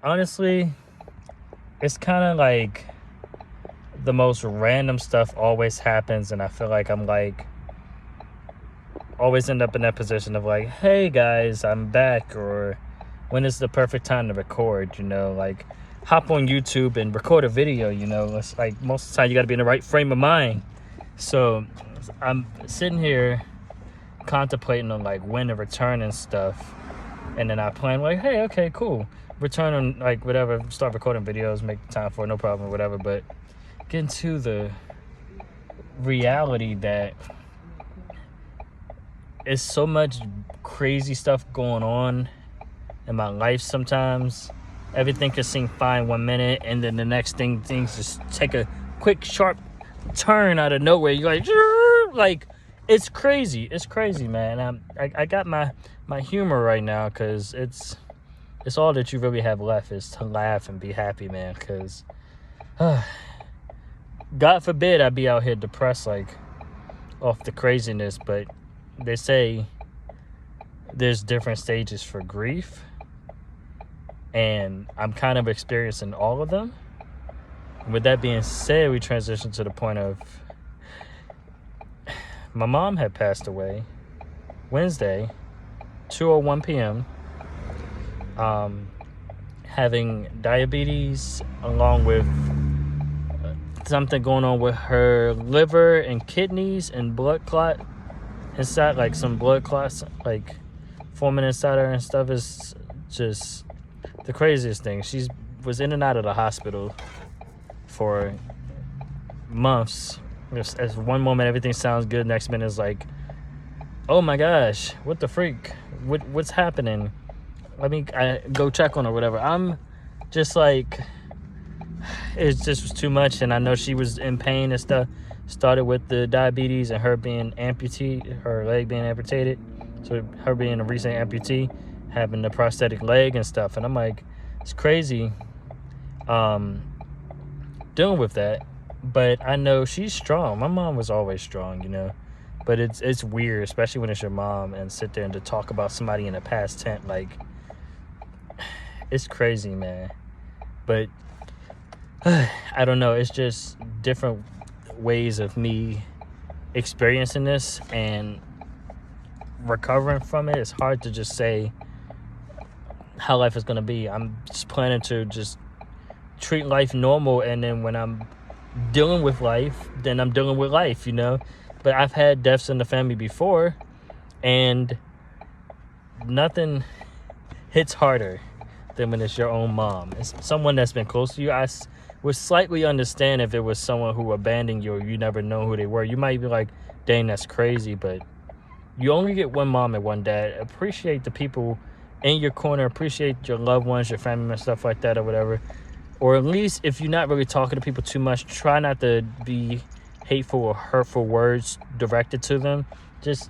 honestly, it's kind of like the most random stuff always happens, and I feel like I'm like always end up in that position of like, hey guys, I'm back, or when is the perfect time to record, like hop on YouTube and record a video, it's like most of the time you got to be in the right frame of mind. So I'm sitting here contemplating on like when to return and stuff, and then I plan like, hey, okay, cool, return on like whatever, start recording videos, make time for it, no problem, whatever. But get into the reality that it's so much crazy stuff going on in my life. Sometimes everything can seem fine 1 minute, and then the next thing, things just take a quick sharp turn out of nowhere. You're like it's crazy, man. I got my humor right now, because it's all that you really have left is to laugh and be happy, man, because God forbid I be out here depressed like off the craziness. But they say there's different stages for grief, and I'm kind of experiencing all of them. With that being said, we transition to the point of my mom had passed away Wednesday, 2:01 p.m. Having diabetes, along with something going on with her liver and kidneys and blood clot inside, like some blood clots like forming inside her and stuff. Is just the craziest thing. She was in and out of the hospital for months. As one moment everything sounds good, next minute is like, oh my gosh, what the freak, what's happening, let me go check on her, whatever. I'm just like, it just was too much. And I know she was in pain and stuff. Started with the diabetes and her being amputee, her leg being amputated, so her being a recent amputee, having the prosthetic leg and stuff. And I'm like, it's crazy dealing with that. But I know she's strong. My mom was always strong, but it's weird, especially when it's your mom, and sit there and to talk about somebody in the past tense, like, it's crazy, man. But I don't know, it's just different ways of me experiencing this and recovering from it. It's hard to just say how life is going to be. I'm just planning to just treat life normal, and then when I'm dealing with life, then I'm dealing with life, But I've had deaths in the family before, and nothing hits harder than when it's your own mom. It's someone that's been close to you. I would slightly understand if it was someone who abandoned you, or you never know who they were. You might be like, dang, that's crazy, but you only get one mom and one dad. Appreciate the people in your corner. Appreciate your loved ones, your family and stuff like that, or whatever. Or at least, if you're not really talking to people too much, try not to be hateful or hurtful words directed to them. Just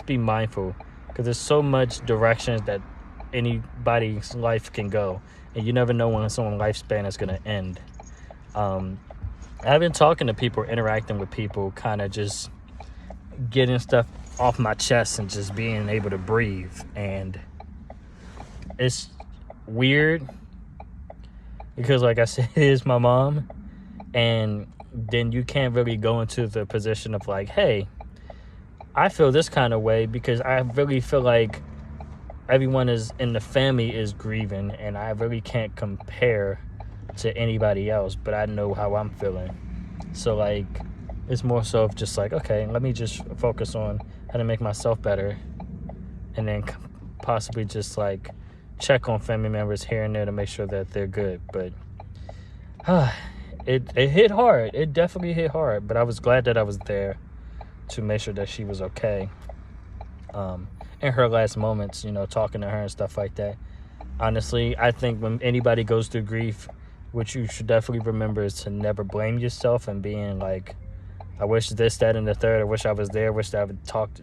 be mindful, because there's so much directions that anybody's life can go, and you never know when someone's lifespan is going to end. I've been talking to people, interacting with people, kind of just getting stuff off my chest and just being able to breathe. And it's weird, because like I said, it is my mom, and then you can't really go into the position of like, hey, I feel this kind of way, because I really feel like everyone is in the family is grieving, and I really can't compare to anybody else, but I know how I'm feeling. So like, it's more so of just like, okay, let me just focus on how to make myself better, and then possibly just like check on family members here and there to make sure that they're good. But it hit hard. It definitely hit hard, but I was glad that I was there to make sure that she was okay. In her last moments, talking to her and stuff like that. Honestly, I think when anybody goes through grief, what you should definitely remember is to never blame yourself, and being like, I wish this, that, and the third. I wish I was there. I wish I would talk to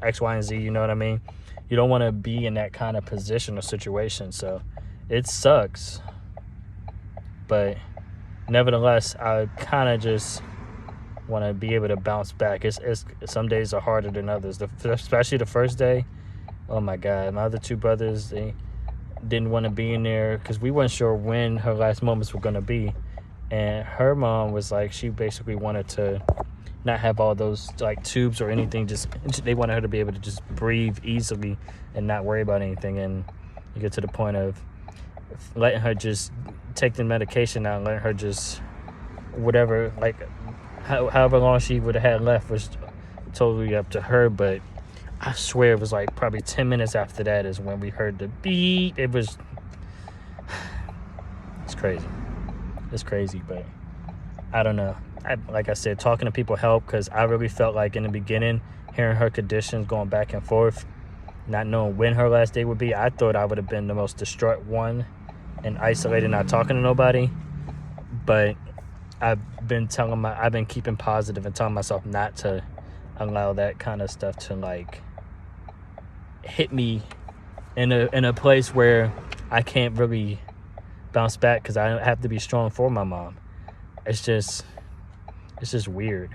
X, Y, and Z. You know what I mean? You don't want to be in that kind of position or situation. So it sucks. But nevertheless, I kind of just want to be able to bounce back. It's some days are harder than others. Especially the first day. Oh my God, my other two brothers, didn't want to be in there because we weren't sure when her last moments were going to be. And her mom was like, she basically wanted to not have all those like tubes or anything. Just they wanted her to be able to just breathe easily and not worry about anything. And you get to the point of letting her just take the medication out and letting her just whatever, like however long she would have had left was totally up to her. But I swear it was like probably 10 minutes after that is when we heard the beep. It's crazy, but I don't know. Like I said, talking to people helped, because I really felt like in the beginning, hearing her conditions going back and forth, not knowing when her last day would be, I thought I would have been the most distraught one and isolated, not talking to nobody. But I've been keeping positive and telling myself not to allow that kind of stuff to like hit me in a place where I can't really bounce back, because I have to be strong for my mom. It's just weird.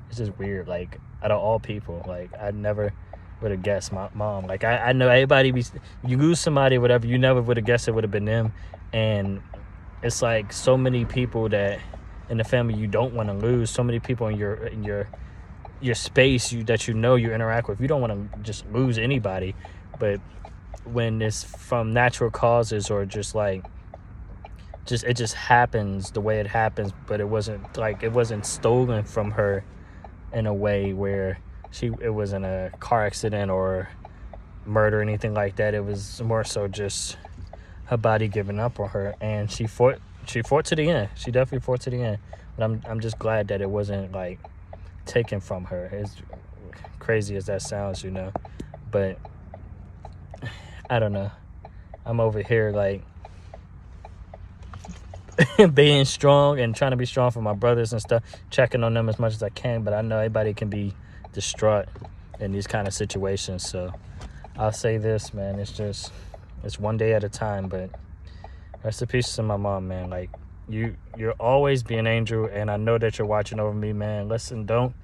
It's just weird. Like, out of all people, like, I never would have guessed my mom. Like, I know everybody, you lose somebody, whatever, you never would have guessed it would have been them. And it's like so many people that in the family you don't want to lose. So many people in your space that you interact with. You don't want to just lose anybody. But when it's from natural causes, or just like it just happens the way it happens, but it wasn't stolen from her in a way where it wasn't a car accident or murder or anything like that. It was more so just her body giving up on her, and she fought to the end. She definitely fought to the end. But I'm just glad that it wasn't like taken from her, as crazy as that sounds, but I don't know. I'm over here like being strong and trying to be strong for my brothers and stuff, checking on them as much as I can, but I know everybody can be distraught in these kind of situations. So I'll say this, man, it's one day at a time. But rest in peace to my mom, man. Like, you're always be an angel, and I know that you're watching over me, man. Listen, don't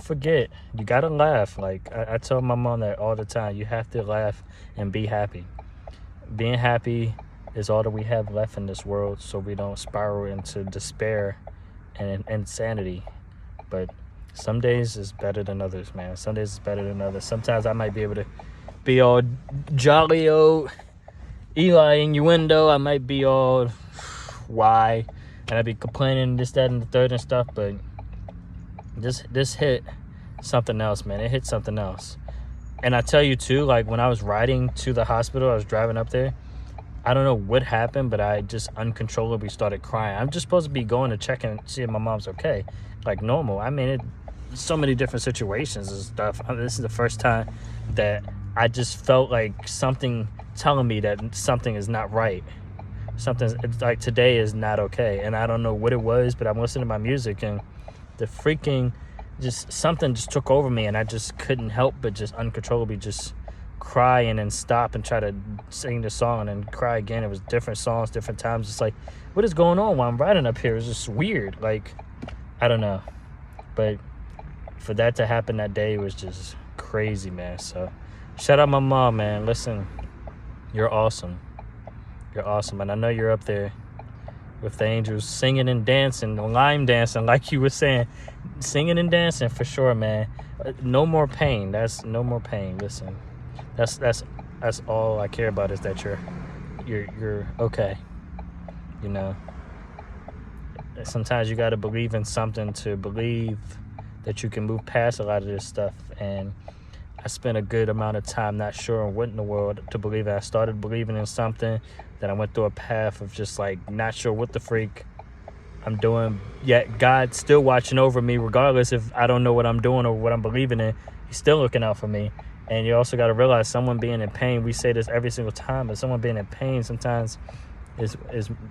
forget, you gotta laugh. Like, I tell my mom that all the time. You have to laugh and be happy. Being happy is all that we have left in this world, so we don't spiral into despair and insanity. But some days is better than others, man. Some days is better than others. Sometimes I might be able to be all jolly old Eli innuendo. I might be all why, and I'd be complaining this, that, and the third and stuff. But this hit something else, man. It hit something else. And I tell you too, like, when I was riding to the hospital, I was driving up there, I don't know what happened, but I just uncontrollably started crying. I'm just supposed to be going to check and see if my mom's okay, like normal. I mean, so many different situations and stuff. This is the first time that I just felt like something telling me that something is not right. It's like today is not okay. And I don't know what it was, but I'm listening to my music, and the freaking something just took over me, and I just couldn't help but just uncontrollably just cry, and then stop and try to sing the song and then cry again. It was different songs, different times. It's like, what is going on while I'm riding up here? It's just weird. Like, I don't know. But for that to happen that day was just crazy, man. So shout out my mom, man. Listen, you're awesome. You're awesome. And I know you're up there with the angels singing and dancing, lime dancing, like you were saying. Singing and dancing for sure, man. No more pain. That's no more pain. Listen. That's all I care about, is that you're okay. Sometimes you got to believe in something to believe that you can move past a lot of this stuff. And I spent a good amount of time not sure what in the world to believe in. I started believing in something, then I went through a path of just like not sure what the freak I'm doing, yet God's still watching over me regardless if I don't know what I'm doing or what I'm believing in. He's still looking out for me. And you also got to realize, someone being in pain, we say this every single time, but someone being in pain sometimes is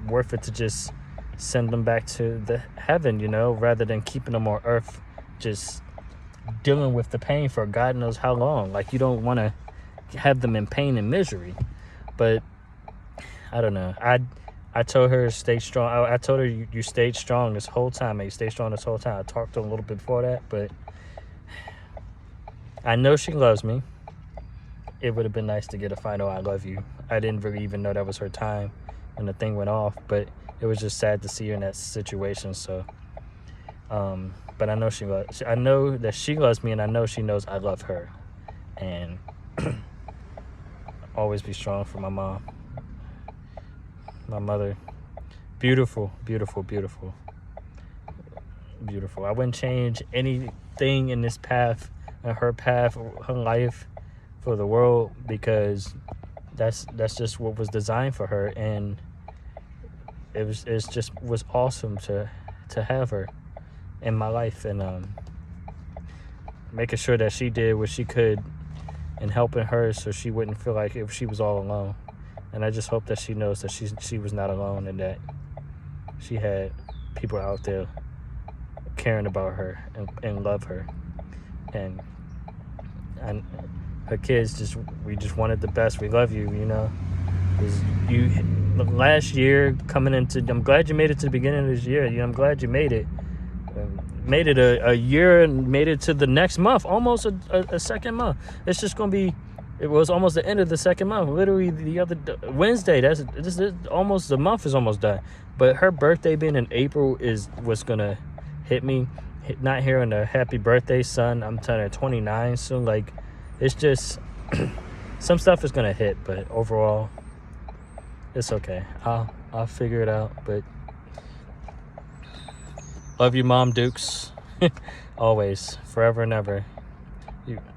worth it to just send them back to the heaven, rather than keeping them on earth just dealing with the pain for God knows how long. Like, you don't want to have them in pain and misery. But I don't know. I told her stay strong. I told her you stayed strong this whole time, man. You stayed strong this whole time. I talked to her a little bit before that, but I know she loves me. It would have been nice to get a final I love you I didn't really even know that was her time when the thing went off, but it was just sad to see her in that situation. So but I know I know that she loves me, and I know she knows I love her. And always be strong for my mom, my mother. Beautiful, beautiful, beautiful, beautiful. I wouldn't change anything in this path, in her path, her life, for the world, because that's just what was designed for her. And it's just was awesome to have her in my life, and making sure that she did what she could and helping her so she wouldn't feel like if she was all alone. And I just hope that she knows that she was not alone, and that she had people out there caring about her and love her. And her kids, we just wanted the best. We love you, you know. You last year coming into, I'm glad you made it to the beginning of this year. I'm glad you made it. Made it a year, and made it to the next month, almost a second month. It's just gonna be, it was almost the end of the second month, literally the other Wednesday. This almost, the month is almost done. But her birthday being in April is what's gonna hit me. Not hearing a happy birthday, son. I'm turning 29 soon. Like, it's just some stuff is gonna hit, but overall it's okay. I'll figure it out. But love you, Mom Dukes. Always, forever and ever.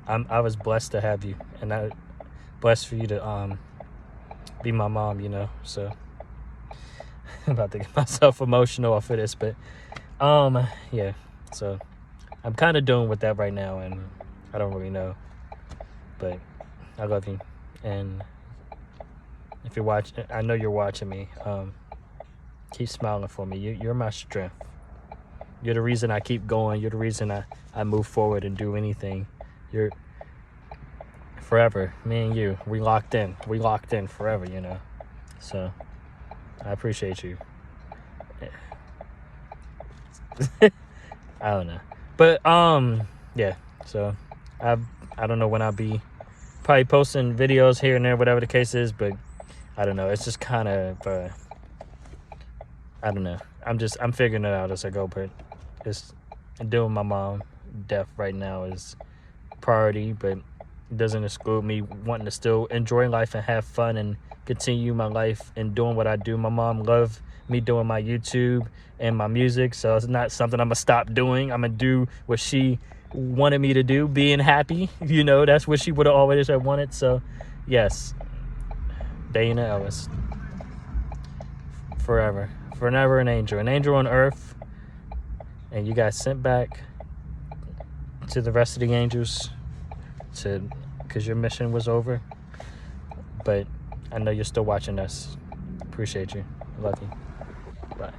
I was blessed to have you, and I blessed for you to be my mom, you know. So I'm about to get myself emotional off of this, but yeah. So I'm kind of doing with that right now, and I don't really know, but I love you. And if you're watching, I know you're watching me. Keep smiling for me. You're my strength. You're the reason I keep going. You're the reason I move forward and do anything. You're forever. Me and you, we locked in. We locked in forever, you know. So I appreciate you. I don't know. But yeah. So I don't know when I'll be probably posting videos here and there, whatever the case is, but I don't know. It's just kind of I don't know. I'm figuring it out as I go, but it's doing my mom death right now is priority, but it doesn't exclude me wanting to still enjoy life and have fun and continue my life and doing what I do. My mom loved me doing my YouTube and my music, so it's not something I'm gonna stop doing. I'm gonna do what she wanted me to do, being happy. You know, that's what she would have always have wanted. So yes, Dana Ellis, forever an angel on earth. And you got sent back to the rest of the angels because your mission was over. But I know you're still watching us. Appreciate you. Love you. Bye.